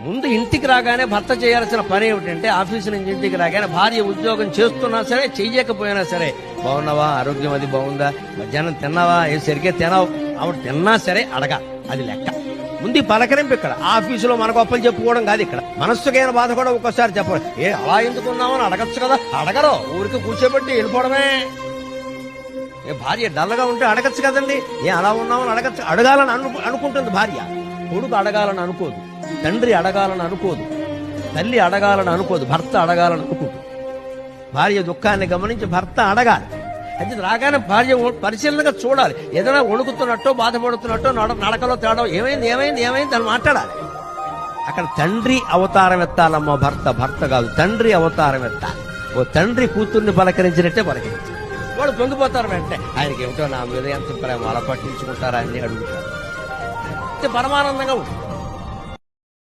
ముందు ఇంటికి రాగానే భర్త చేయాల్సిన పని ఏమిటంటే ఆఫీసు నుంచి ఇంటికి రాగానే భార్య ఉద్యోగం చేస్తున్నా సరే చెయ్యకపోయినా సరే బాగున్నావా, ఆరోగ్యం అది బాగుందా, మధ్యాహ్నం తిన్నావా, ఏ సరిగ్గా తినావు, ఆవిడ తిన్నా సరే అడగా, అది లెక్క. ముందు పలకరింపు ఇక్కడ. ఆఫీసులో మన గొప్పలు చెప్పుకోవడం కాదు. ఇక్కడ మనస్సుకైన బాధ కూడా ఒక్కోసారి చెప్పడం. అలా ఎందుకున్నామని అడగచ్చు కదా. అడగరు, ఊరికి కూర్చోబెట్టి వెళ్ళిపోవడమే. భార్య డల్గా ఉంటే అడగచ్చు కదండి. అలా ఉన్నామని అడగచ్చు. అడగాలని అనుకుంటుంది భార్య. కొడుకు అడగాలని అనుకోదు, తండ్రి అడగాలని అనుకోదు, తల్లి అడగాలని అనుకోదు, భర్త అడగాలని అనుకుంటుంది. భార్య దుఃఖాన్ని గమనించి భర్త అడగాలి. అది రాగానే భార్య పరిశీలనగా చూడాలి. ఏదైనా వణుకుతున్నట్టో బాధపడుతున్నట్టో నడకలో తేడా ఏమైంది అని మాట్లాడాలి. అక్కడ తండ్రి అవతారం ఎత్తాలమ్మా. భర్త కాదు, తండ్రి అవతారం ఎత్తాలి. ఓ తండ్రి కూతుర్ని పలకరించినట్టే పలకరించాలి. వాడు పొంగిపోతారు వెంటనే. ఆయనకి ఏమిటో నా మీద ఎంత ప్రేమ, అలా పట్టించుకుంటారా అని అడుగుతారు. పరమానందంగా ఉంటుంది.